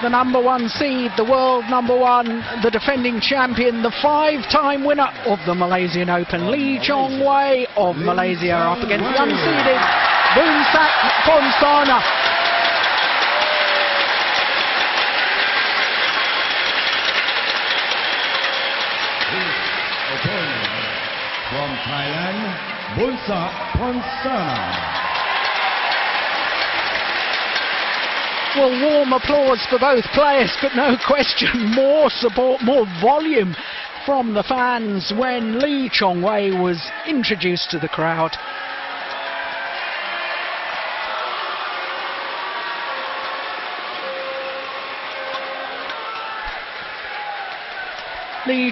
the #1 seed, the world #1, the defending champion, the 5-time winner of the Malaysian Open, Chong Wei of Malaysia, up against the unseeded Boonsak Ponsana. From Thailand, Boonsak Ponsana. Well, warm applause for both players, but no question, more support, more volume from the fans when Chong Wei was introduced to the crowd.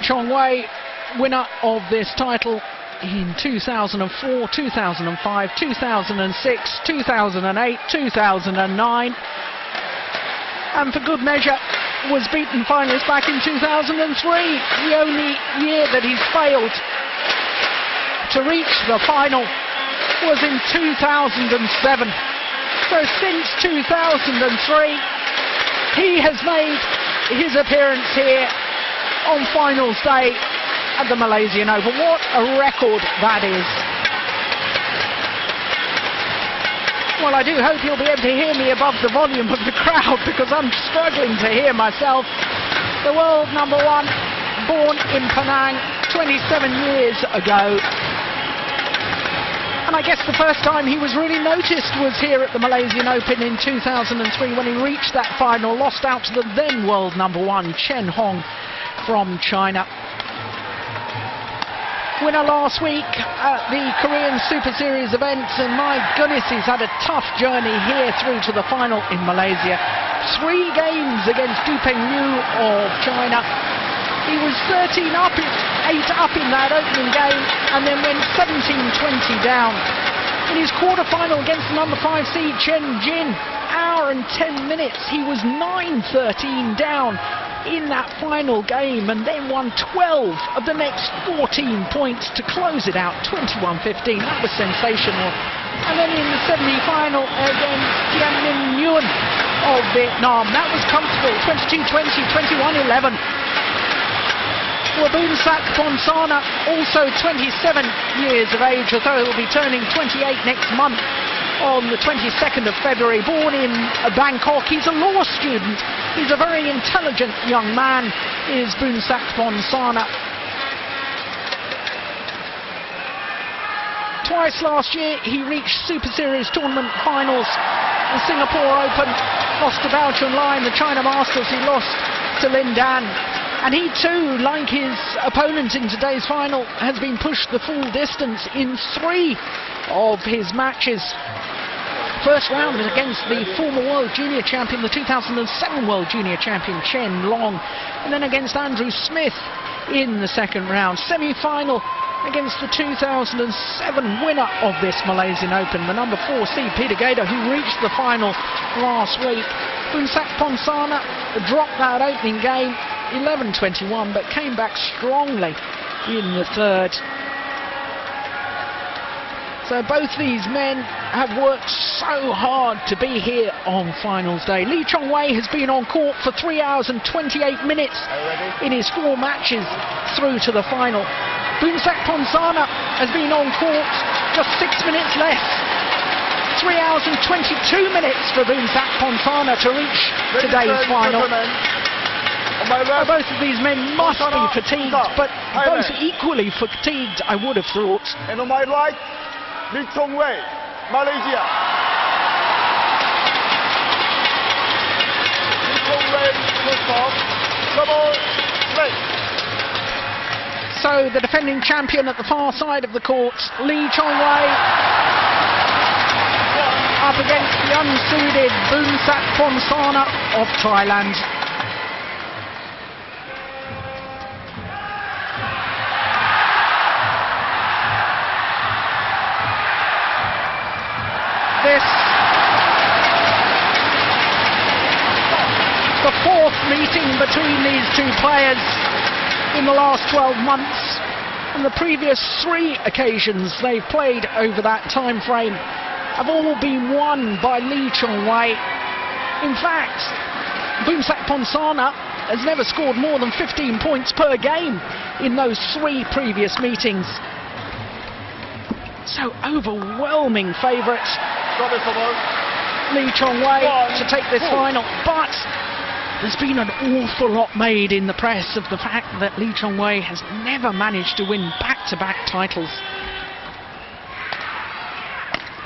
Chong Wei, winner of this title in 2004, 2005, 2006, 2008, 2009. And for good measure was beaten finalist back in 2003. The only year that he's failed to reach the final was in 2007. So since 2003 he has made his appearance here on finals day at the Malaysian Open. What a record that is. Well, I do hope you'll be able to hear me above the volume of the crowd, because I'm struggling to hear myself. The world #1, born in Penang 27 years ago. And I guess the first time he was really noticed was here at the Malaysian Open in 2003, when he reached that final, lost out to the then world #1, Chen Hong from China. Winner last week at the Korean Super Series events, and my goodness, he's had a tough journey here through to the final in Malaysia. 3 games against Du Pengyu of China. He was 13 up, 8 up in that opening game, and then went 17-20 down. In his quarterfinal against the #5 seed Chen Jin, hour and 10 minutes, he was 9-13 down in that final game, and then won 12 of the next 14 points to close it out, 21-15. That was sensational. And then in the semi-final against Tian Minh Nguyen of Vietnam, that was comfortable, 22-20, 21-11. Well, Boonsak Ponsana, also 27 years of age, although he'll be turning 28 next month on the 22nd of February, born in Bangkok. He's a law student. He's a very intelligent young man, is Boonsak Ponsana. Twice last year he reached Super Series tournament finals. The Singapore Open, lost to Bao Chunlai. The China Masters, he lost to Lin Dan. And he too, like his opponent in today's final, has been pushed the full distance in 3 of his matches. First round is against the former World Junior Champion, the 2007 World Junior Champion, Chen Long, and then against Andrew Smith in the second round. Semi-final against the 2007 winner of this Malaysian Open, the #4 seed Peter Gator, who reached the final last week. Boonsak Ponsana dropped that opening game 11-21, but came back strongly in the third. So both these men have worked so hard to be here on finals day. Chong Wei has been on court for 3 hours and 28 minutes in his 4 matches through to the final. Boonsak Ponsana has been on court just 6 minutes less. 3 hours and 22 minutes for Boonsak Ponsana to reach today's final. Well, both of these men must be fatigued, but both equally fatigued, I would have thought. And on my right, Chong Wei, Malaysia. Chong Wei, first off, double straight. So the defending champion at the far side of the court, Chong Wei, up against the unseeded Boonsak Ponsana of Thailand. This, the 4th meeting between these 2 players in the last 12 months, and the previous 3 occasions they've played over that time frame have all been won by Chong Wei. In fact, Boonsak Ponsana has never scored more than 15 points per game in those 3 previous meetings. So overwhelming favourites, Lee Chong Wei to take this final, but there's been an awful lot made in the press of the fact that Lee Chong Wei has never managed to win back-to-back titles.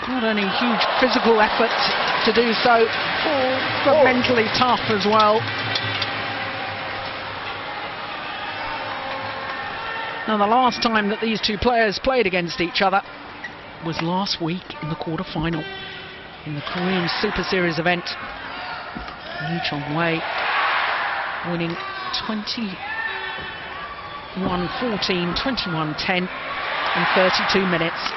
Not only huge physical effort to do so, but mentally tough as well. Now, the last time that these two players played against each other was last week in the quarter-final in the Korean Super Series event. Lee Chong Wei winning 21-14, 21-10 in 32 minutes.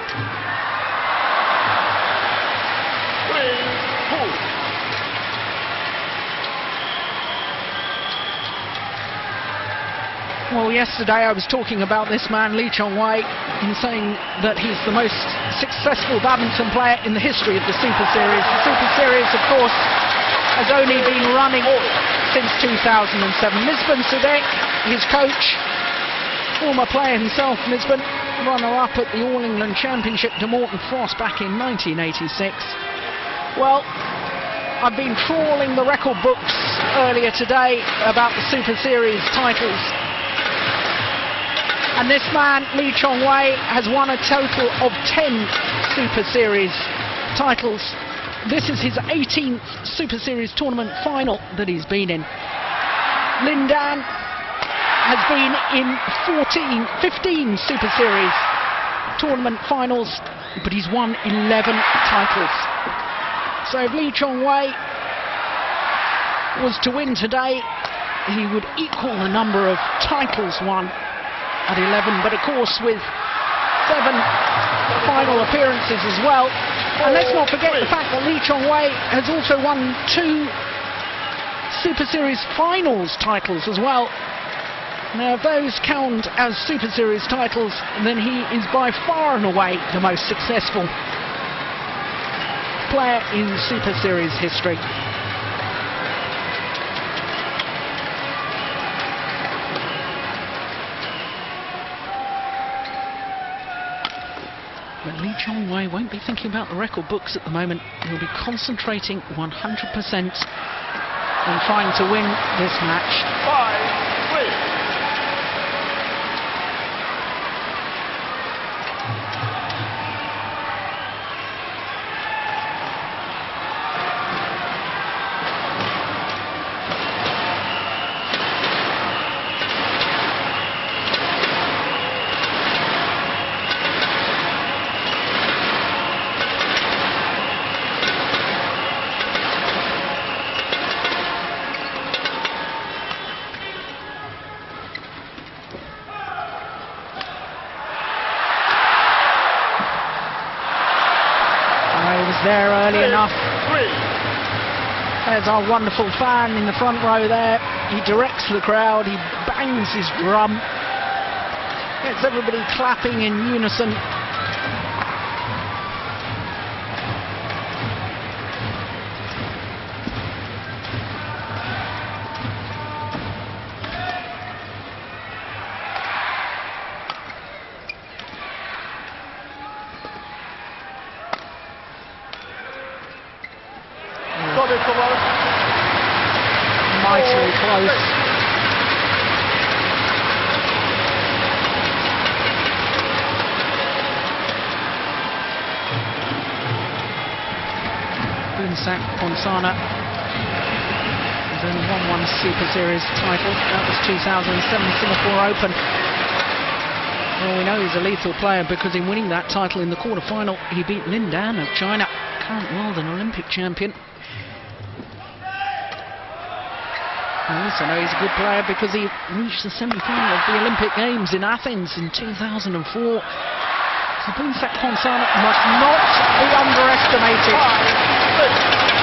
Well, yesterday I was talking about this man, Lee Chong Wei, in saying that he's the most successful badminton player in the history of the Super Series. The Super Series, of course, has only been running since 2007. Nisban Sudek, his coach, former player himself, Nisban, runner-up at the All England Championship to Morton Frost back in 1986. Well, I've been trawling the record books earlier today about the Super Series titles. And this man, Lee Chong Wei, has won a total of 10 Super Series titles. This is his 18th Super Series tournament final that he's been in. Lin Dan has been in 15 Super Series tournament finals, but he's won 11 titles. So if Lee Chong Wei was to win today, he would equal the number of titles won at 11, but of course with 7 final appearances as well. And let's not forget the fact that Lee Chong Wei has also won 2 Super Series finals titles as well. Now if those count as Super Series titles, then he is by far and away the most successful player in Super Series history. But Lee Chong Wei won't be thinking about the record books at the moment. He'll be concentrating 100% on trying to win this match. 5-3. There early enough. There's our wonderful fan in the front row there. He directs the crowd, he bangs his drum, gets everybody clapping in unison. Mightily close. Boonsak Ponsana has only won 1 Super Series title. That was 2007 Singapore Open. Well, we know he's a lethal player because in winning that title in the quarter-final, he beat Lin Dan of China, current world and Olympic champion. I also know he's a good player because he reached the semi-final of the Olympic Games in Athens in 2004. So Boonsak Ponsana must not be underestimated. 5-6.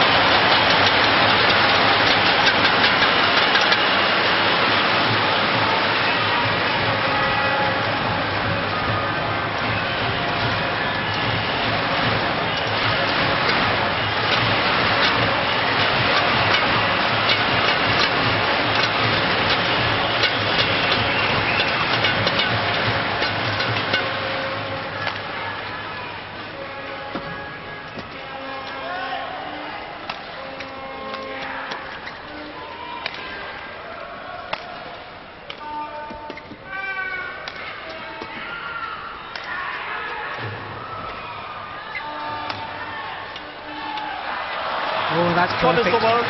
Oh, that's Service perfect. over.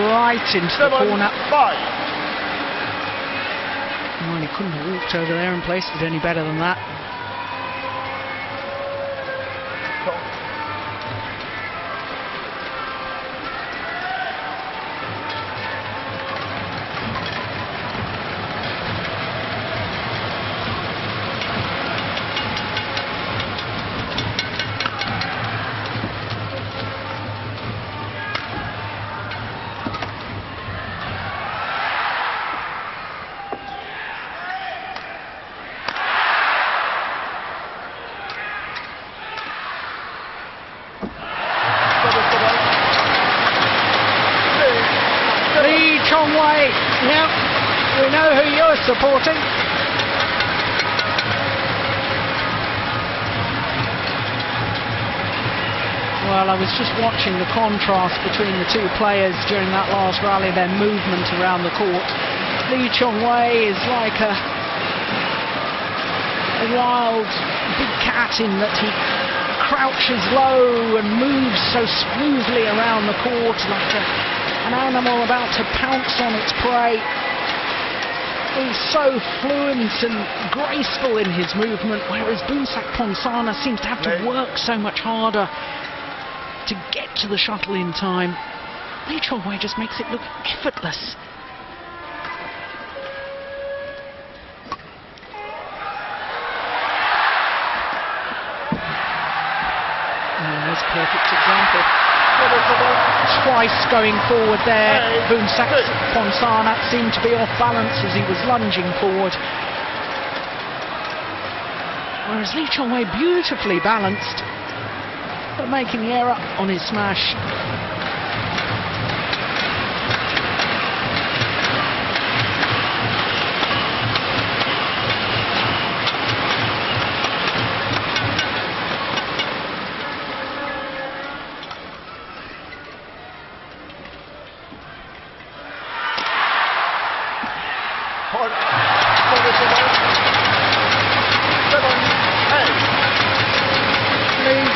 Right into the 7-5. corner. Well, he couldn't have walked over there and placed it any better than that. Chong Wei, yeah, we know who you're supporting. Well, I was just watching the contrast between the two players during that last rally, their movement around the court. Chong Wei is like a wild big cat in that he crouches low and moves so smoothly around the court like an animal about to pounce on its prey. He's so fluent and graceful in his movement, whereas Boonsak Ponsana seems to have to work so much harder to get to the shuttle in time. Chong Wei just makes it look effortless. There's a perfect example. Twice going forward there. Boonsak Ponsana seemed to be off balance as he was lunging forward. Whereas Chong Wei beautifully balanced, but making the error on his smash.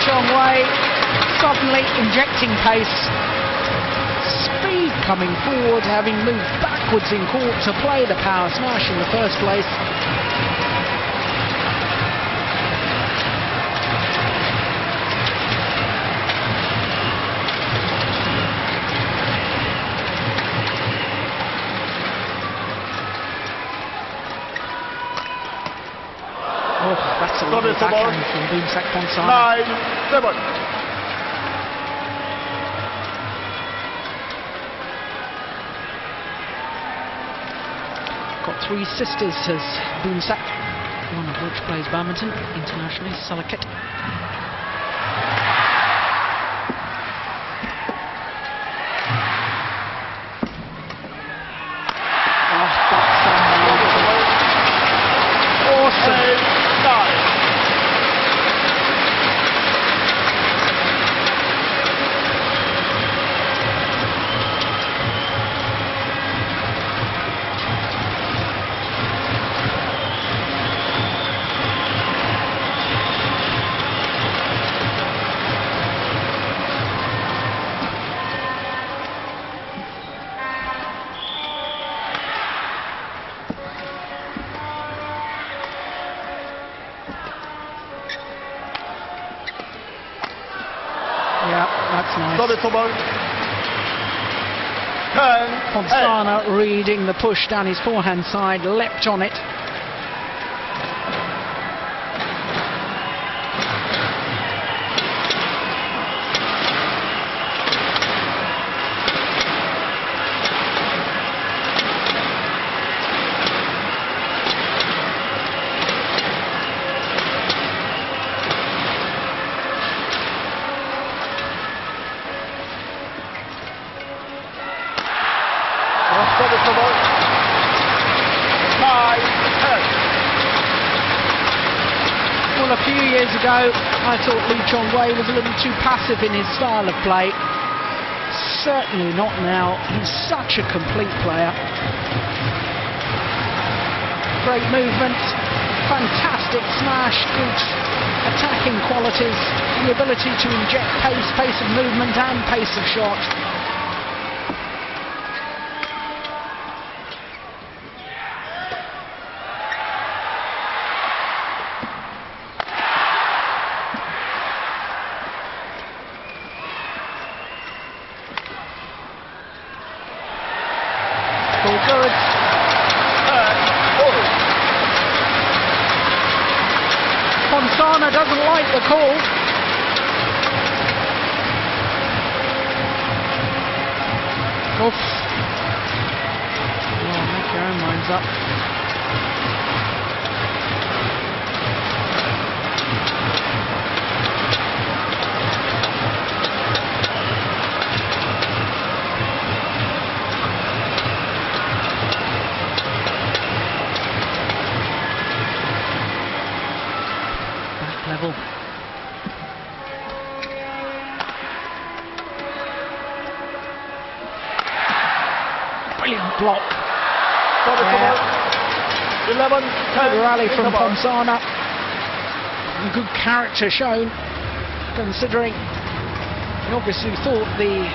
Chong Wei suddenly injecting pace, speed coming forward, having moved backwards in court to play the power smash in the first place. Oh, that's a lovely backhand from Boonsak Ponsana. 9-7. Got three sisters, says Boonsak, one of which plays badminton internationally, Salakit. Oh, that's awesome. Yeah, that's nice. Ponsana reading the push down his forehand side, leapt on it. Well, a few years ago, I thought Chong Wei was a little too passive in his style of play. Certainly not now. He's such a complete player. Great movement, fantastic smash, good attacking qualities, the ability to inject pace, pace of movement and pace of shot. All good. Ponsana doesn't like the call. Oof. Oh, make your own minds up. Level. Brilliant block. 11, 10. Good rally from Ponsana. Good character shown, considering he obviously thought the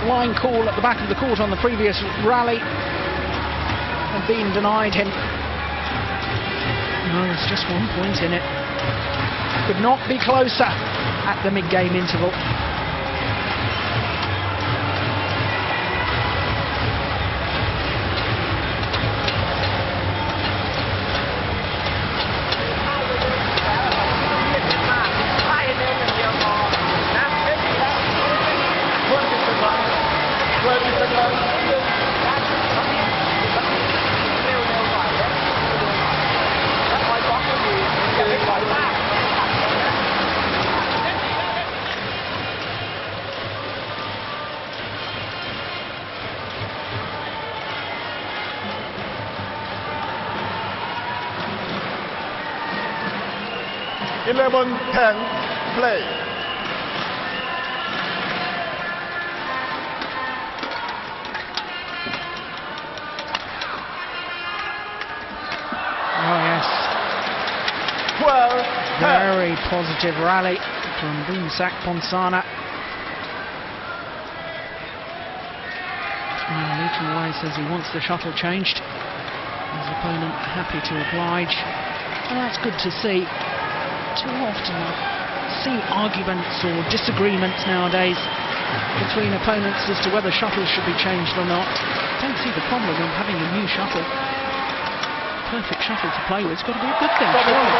line call at the back of the court on the previous rally had been denied him. No, there's just 1 point in it. Could not be closer at the mid-game interval. Play. Oh yes. 12, 10. Very positive rally from Boonsak Ponsana. Chong Wei says he wants the shuttle changed. His opponent happy to oblige. And that's good to see. Too often I see arguments or disagreements nowadays between opponents as to whether shuttles should be changed or not. Don't see the problem of having a new shuttle. Perfect shuttle to play with. It's got to be a good thing, surely.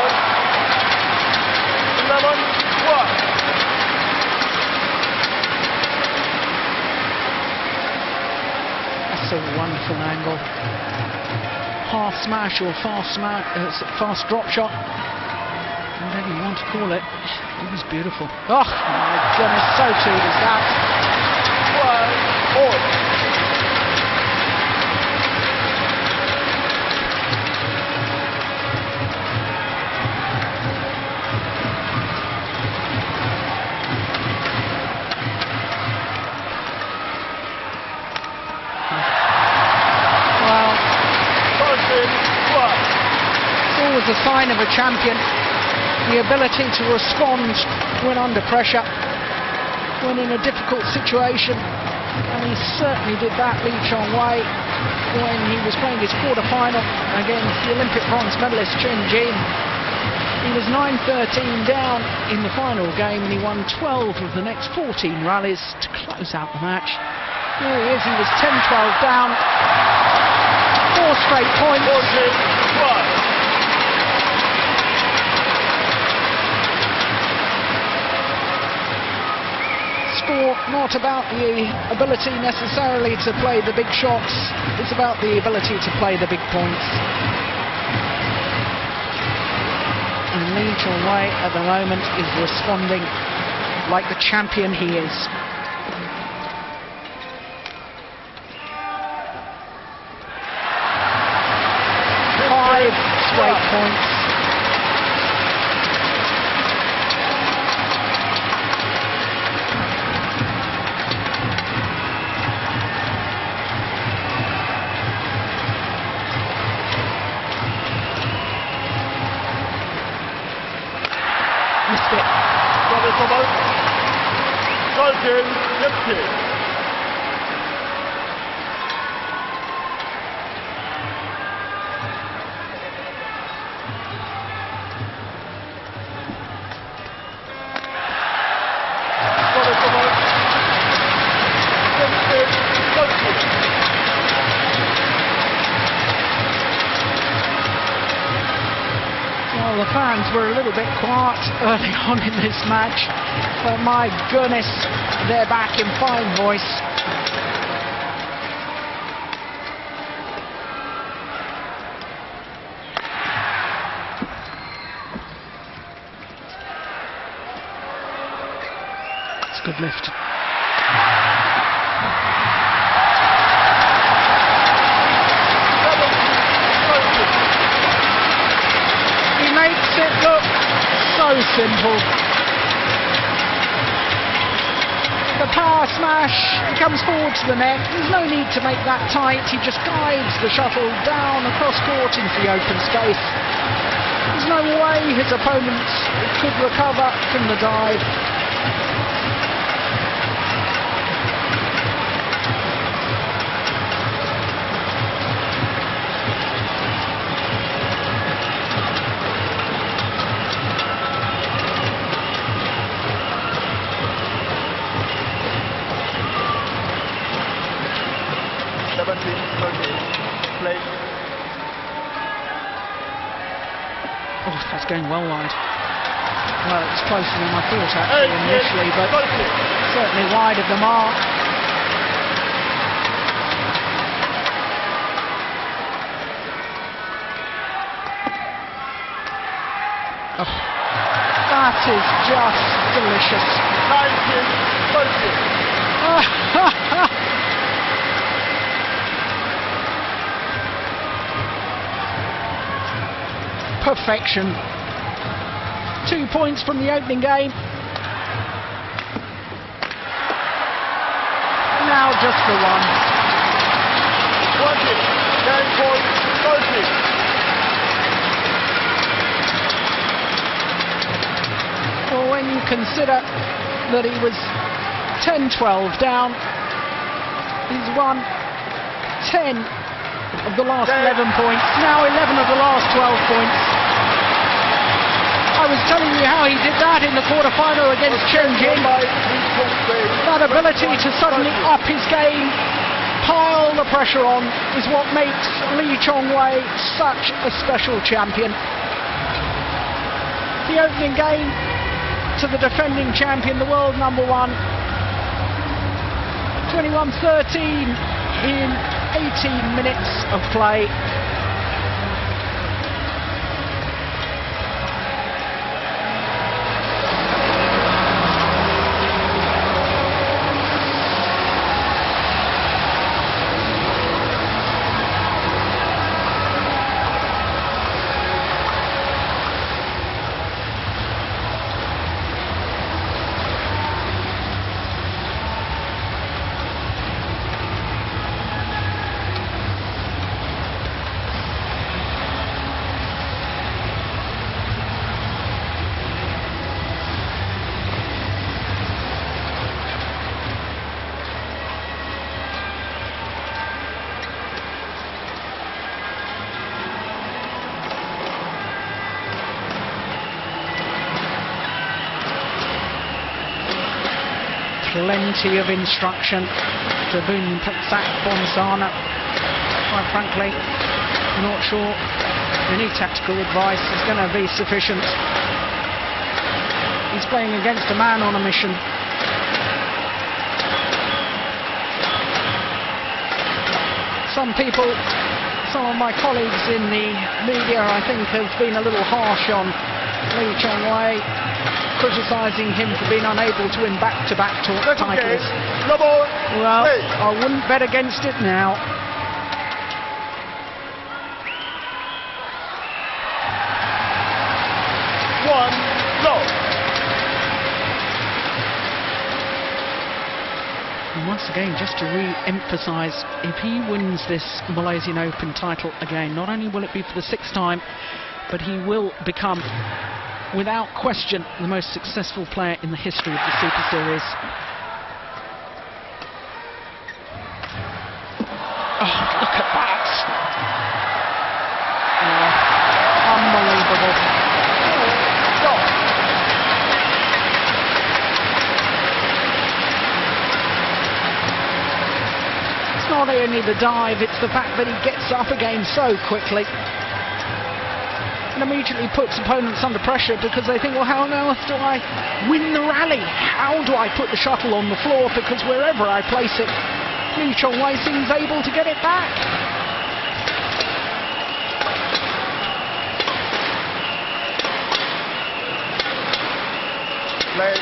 11, 1. That's a wonderful angle. Half smash or fast drop shot, whatever you want to call it. It was beautiful. Oh my goodness, so too was that. 12, 4. A sign of a champion, the ability to respond when under pressure, when in a difficult situation, and he certainly did that, Chong Wei, when he was playing his quarter-final against the Olympic bronze medalist Chen Jin. He was 9-13 down in the final game, and he won 12 of the next 14 rallies to close out the match. There he is, he was 10-12 down, 4 straight points. 14-1. Not about the ability necessarily to play the big shots, it's about the ability to play the big points. And Chong Wei at the moment is responding like the champion he is. Five straight points. empty. Well, the fans were a little bit quiet early on in this match, but my goodness, they're back in fine voice. It's a good lift. Makes it look so simple. The power smash, he comes forward to the net. There's no need to make that tight. He just guides the shuttle down across court into the open space. There's no way his opponents could recover from the dive. Oh, that's going well wide. Well, it's closer than I thought actually initially, but certainly wide of the mark. Oh, that is just delicious. Perfection. 2 points from the opening game. Now just for one. 20, 10 points, 30. Well, when you consider that he was 10-12 down, he's won 10 of the last 11 points, now 11 of the last 12 points. I was telling you how he did that in the quarter-final against Chong Wei. That ability to suddenly up his game, pile the pressure on, is what makes Chong Wei such a special champion. The opening game to the defending champion, the world number one, 21-13 in 18 minutes of play. Plenty of instruction to Boonsak Ponsana. Quite frankly, I'm not sure any tactical advice is going to be sufficient. He's playing against a man on a mission. Some people, some of my colleagues in the media, I think, have been a little harsh on Chong Wei, criticising him for being unable to win back-to-back titles. Well, I wouldn't bet against it now. And once again, just to re-emphasise, if he wins this Malaysian Open title again, not only will it be for the 6th time, but he will become, without question, the most successful player in the history of the Super Series. Oh, look at that. Oh, unbelievable. It's not only the dive, it's the fact that he gets up again so quickly and immediately puts opponents under pressure because they think, well, how on earth do I win the rally? How do I put the shuttle on the floor? Because wherever I place it, Chong Wei seems able to get it back. Play.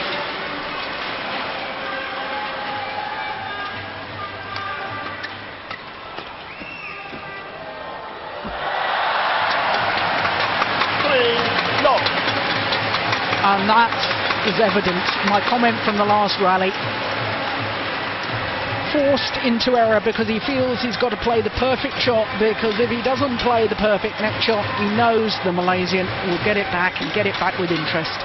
And that is evident. My comment from the last rally. Forced into error because he feels he's got to play the perfect shot, because if he doesn't play the perfect next shot, he knows the Malaysian will get it back and get it back with interest.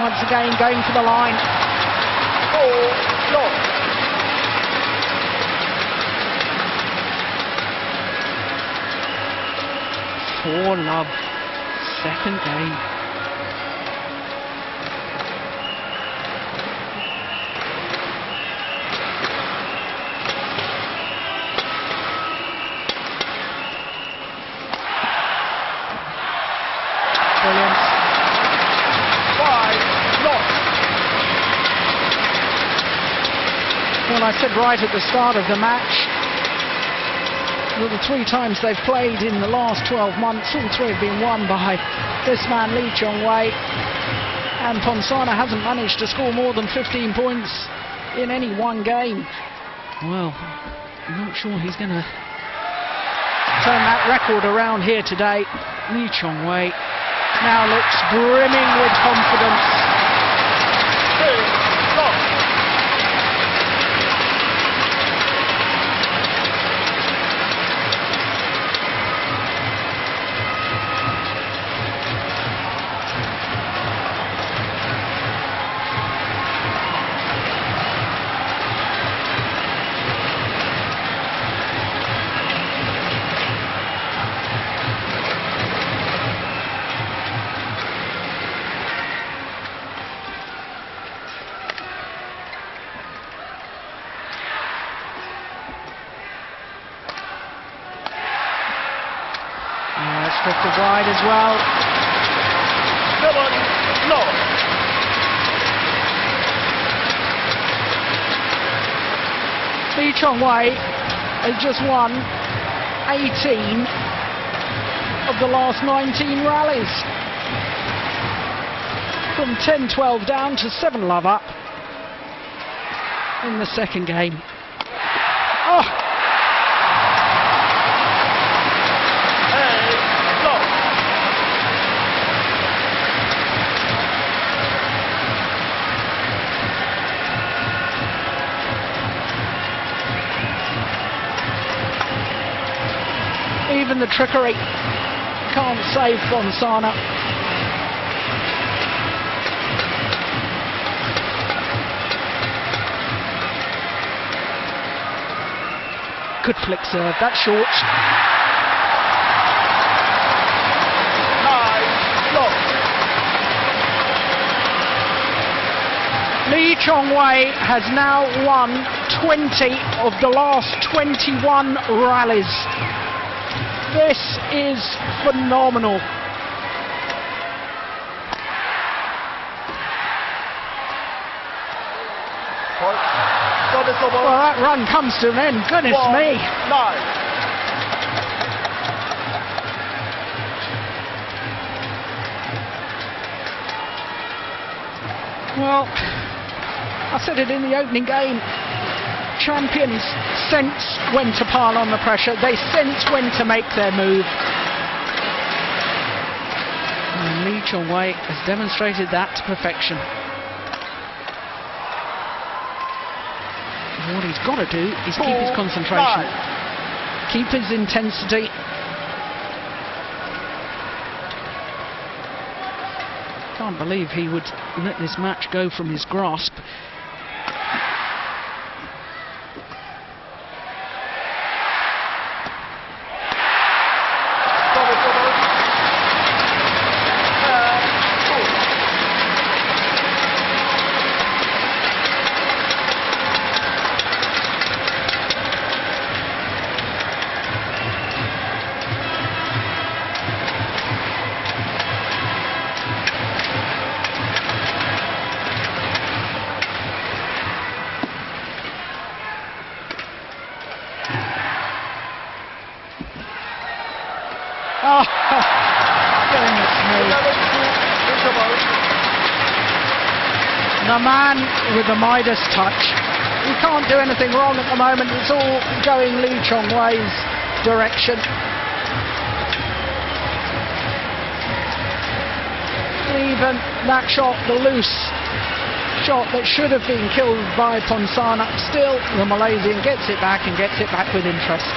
Once again, going for the line. For love. Second game. Brilliant. 5-0. Well, I said right at the start of the match, well, the 3 times they've played in the last 12 months, all 3 have been won by this man, Chong Wei. And Ponsana hasn't managed to score more than 15 points in any one game. Well, I'm not sure he's going to turn that record around here today. Chong Wei now looks brimming with confidence. 3-0. Drifted wide as well. 7-0. Chong Wei has just won 18 of the last 19 rallies. From 10-12 down to 7-love up in the second game. Oh! Even the trickery can't save Ponsana. Good flick serve, that's short. 9-0. Chong Wei has now won 20 of the last 21 rallies. This is phenomenal. Well, that run comes to an end. Goodness me. 9. Well, I said it in the opening game. Champions sense when to pile on the pressure. They sense when to make their move. And Chong Wei has demonstrated that to perfection. And what he's got to do is keep his concentration, keep his intensity. Can't believe he would let this match go from his grasp. The man with the Midas touch. He can't do anything wrong at the moment. It's all going Lee Chong Wei's direction. Even that shot, the loose shot that should have been killed by Ponsana, still the Malaysian gets it back and gets it back with interest.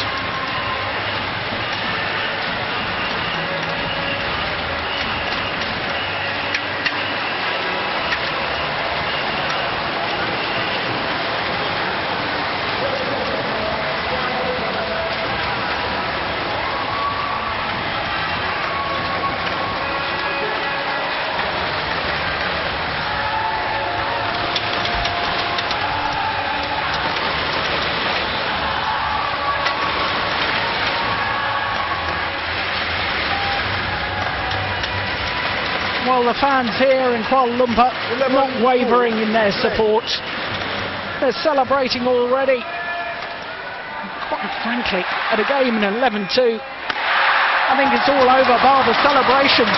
Well, the fans here in Kuala Lumpur not wavering in their support. They're celebrating already. Quite frankly, at a game in 11-2, I think it's all over bar the celebrations.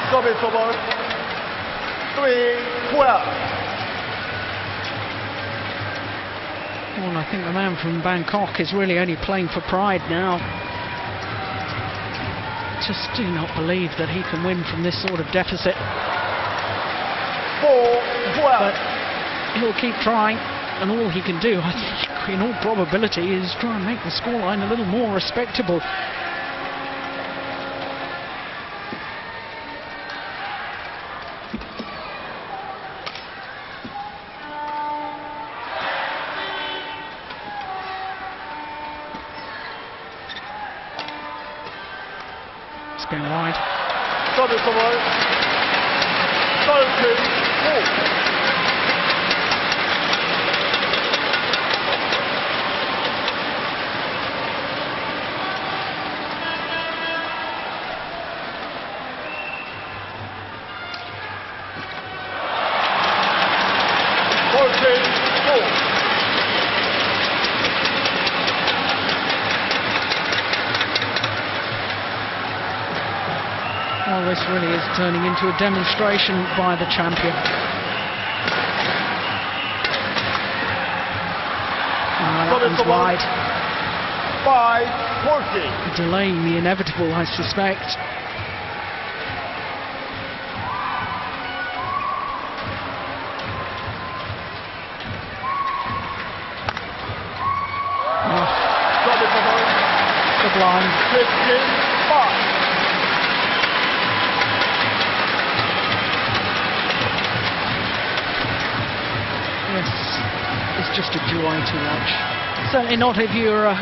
Service over. 3-12. Well, I think the man from Bangkok is really only playing for pride now. Just do not believe that he can win from this sort of deficit. 4-12. But he'll keep trying, and all he can do, I think, in all probability, is try and make the scoreline a little more respectable. Going wide. Service over. 13-4. Well, this really is turning into a demonstration by the champion. That one's wide. 5-14. Delaying the inevitable, I suspect. Sublime. 15-5. It's just a joy to watch. Certainly not if you're a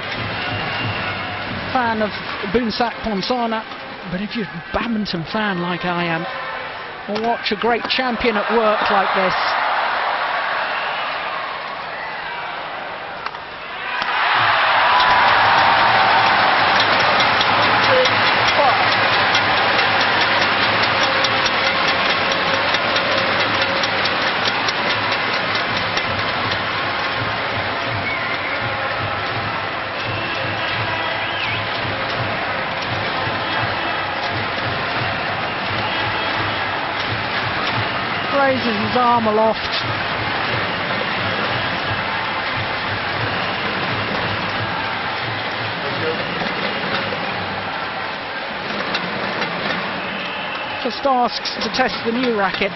fan of Boonsak Ponsana, but if you're a badminton fan like I am, or watch a great champion at work like this. Raises his arm aloft. Just asks to test the new racket.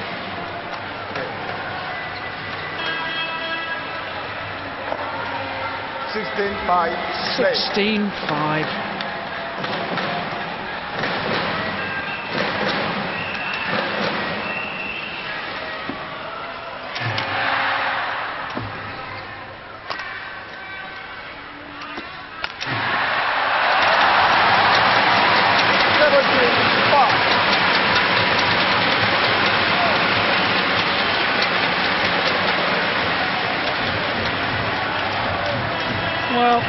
16-5. 16-5. Well,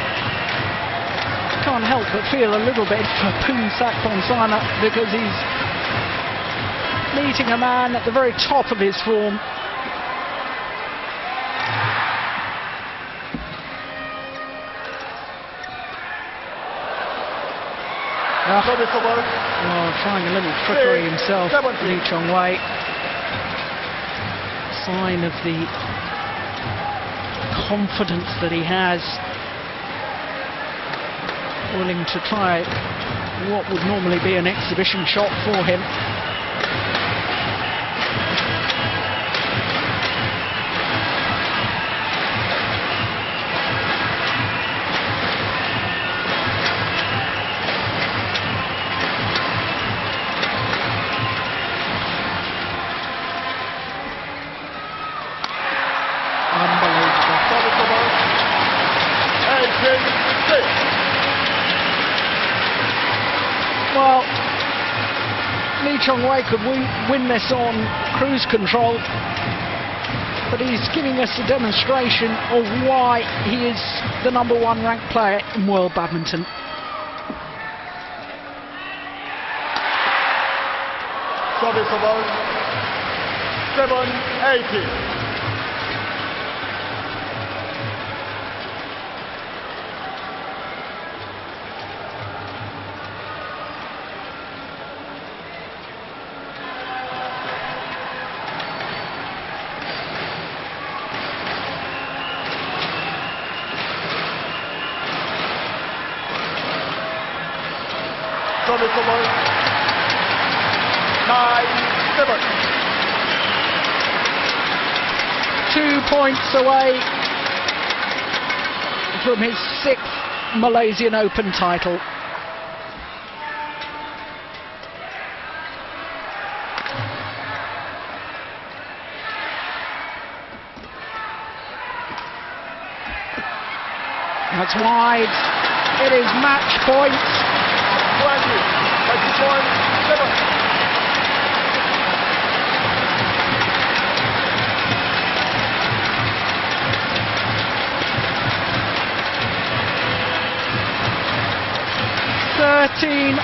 can't help but feel a little bit for Boonsak Ponsana, because he's meeting a man at the very top of his form. Oh, trying a little trickery himself, Chong Wei. Sign of the confidence that he has, willing to try what would normally be an exhibition shot for him. Well, Chong Wei could win this on cruise control, but he's giving us a demonstration of why he is the #1 ranked player in world badminton. Service over 7-80. Service over 9-7. 2 points away from his 6th Malaysian Open title. That's wide. It is match point. 20-7.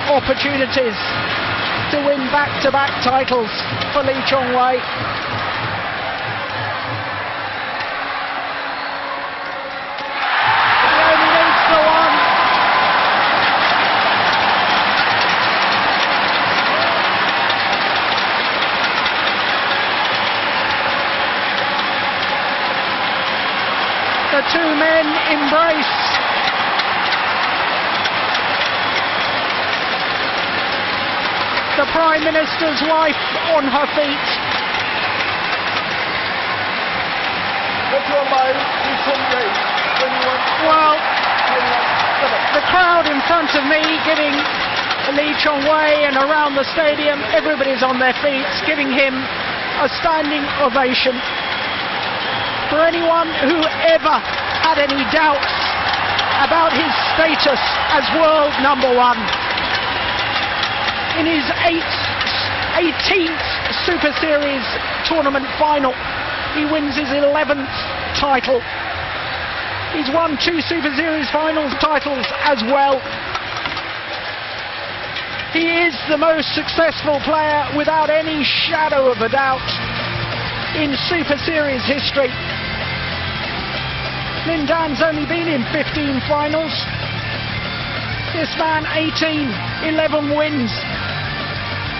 Opportunities to win back-to-back titles for Chong Wei. He only needs the one. The two men embrace. The Prime Minister's wife on her feet. Well, the crowd in front of me giving Chong Wei, and around the stadium, everybody's on their feet, giving him a standing ovation. For anyone who ever had any doubts about his status as world #1, in his 18th Super Series tournament final, he wins his 11th title. He's won 2 Super Series finals titles as well. He is the most successful player, without any shadow of a doubt, in Super Series history. Lin Dan's only been in 15 finals. This man, 18, 11 wins.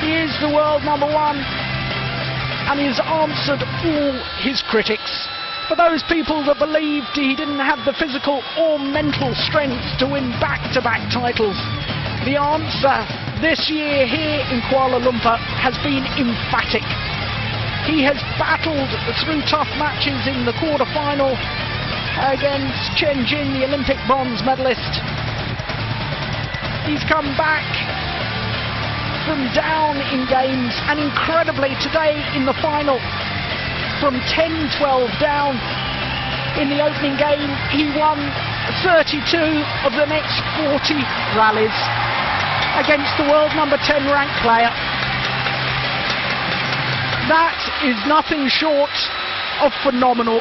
He is the world #1, and he has answered all his critics. For those people that believed he didn't have the physical or mental strength to win back-to-back titles, the answer this year here in Kuala Lumpur has been emphatic. He has battled through tough matches in the quarter-final against Chen Jin, the Olympic bronze medalist. He's come back from down in games, and incredibly today in the final, from 10-12 down in the opening game, he won 32 of the next 40 rallies against the world #10 ranked player. That is nothing short of phenomenal.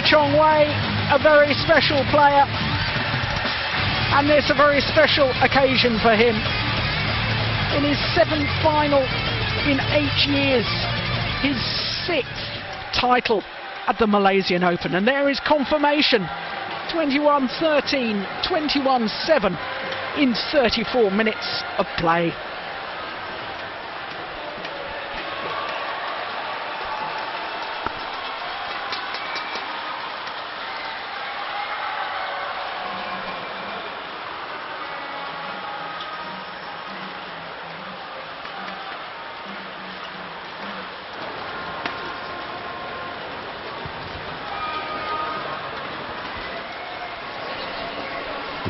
Chong Wei, a very special player, and this a very special occasion for him. In his 7th final in 8 years, his 6th title at the Malaysian Open, and there is confirmation. 21-13, 21-7 in 34 minutes of play.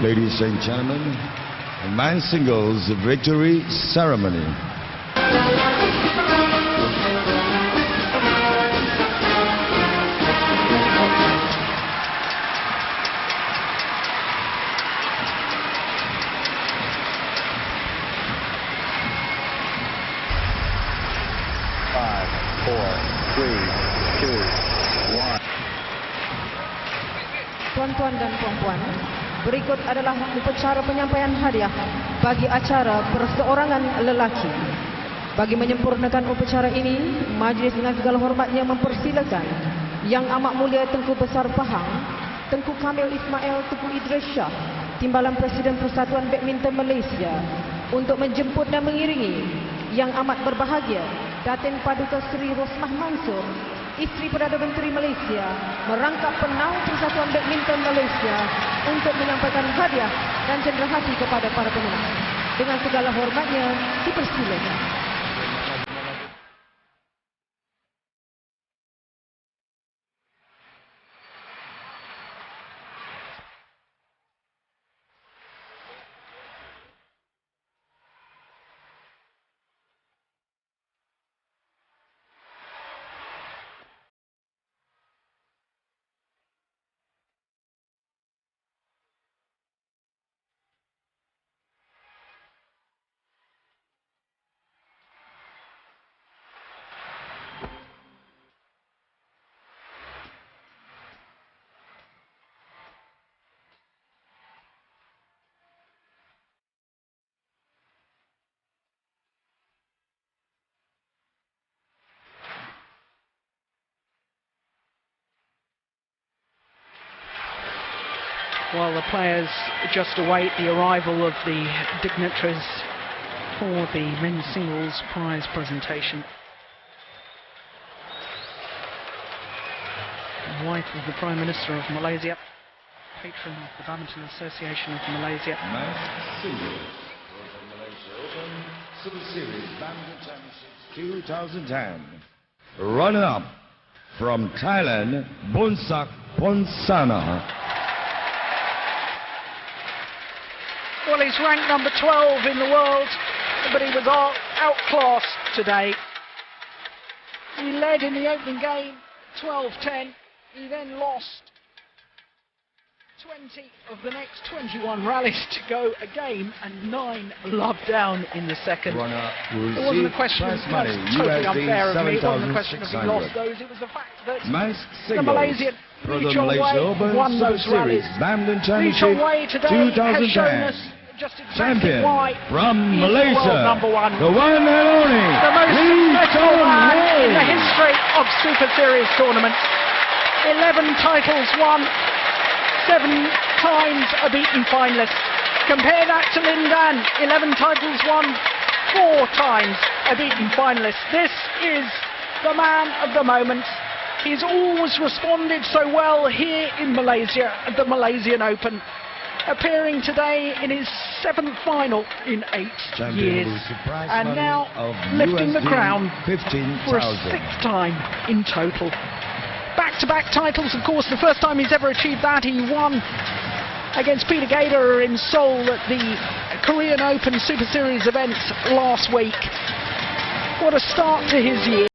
Ladies and gentlemen, men's singles victory ceremony. Five, four, three, two, one. Tuan-tuan dan puan-puan, berikut adalah upacara penyampaian hadiah bagi acara perseorangan lelaki. Bagi menyempurnakan upacara ini, majlis dengan segala hormatnya mempersilakan Yang Amat Mulia Tengku Besar Pahang, Tengku Kamil Ismail Tengku Idris Shah, Timbalan Presiden Persatuan Badminton Malaysia, untuk menjemput dan mengiringi Yang Amat Berbahagia Datin Paduka Seri Rosmah Mansur, Isteri Perdana Menteri Malaysia, merangkap penaung Persatuan Badminton Malaysia untuk menyampaikan hadiah dan cenderahati kepada para pemenang. Dengan segala hormatnya, dipersilakan. While the players just await the arrival of the dignitaries for the men's singles prize presentation. The wife of the Prime Minister of Malaysia, patron of the Badminton Association of Malaysia. Men's singles for the Malaysia Open Super Series Badminton Championships 2010. Runner-up from Thailand, Boonsak Ponsana. Well, he's ranked number 12 in the world, but he was outclassed today. He led in the opening game, 12-10. He then lost 20 of the next 21 rallies to go a game, and 9 love down in the second. It wasn't a question, that's totally unfair of me. It wasn't a question of he lost those. It was the fact that the Malaysian Chong Wei won those rallies. Chong Wei today has shown us just exactly why from he's Malaysia, world number one. the one and only, the most successful man in the history of Super Series tournaments. 11 titles won, 7 times a beaten finalist. Compare that to Lin Dan, 11 titles won, 4 times a beaten finalist. This is the man of the moment. He's always responded so well here in Malaysia at the Malaysian Open, appearing today in his 7th final in 8 years, and now lifting the crown for a 6th time in total. Back-to-back titles, of course. The first time he's ever achieved that, he won against Peter Gader in Seoul at the Korean Open Super Series event last week. What a start to his year.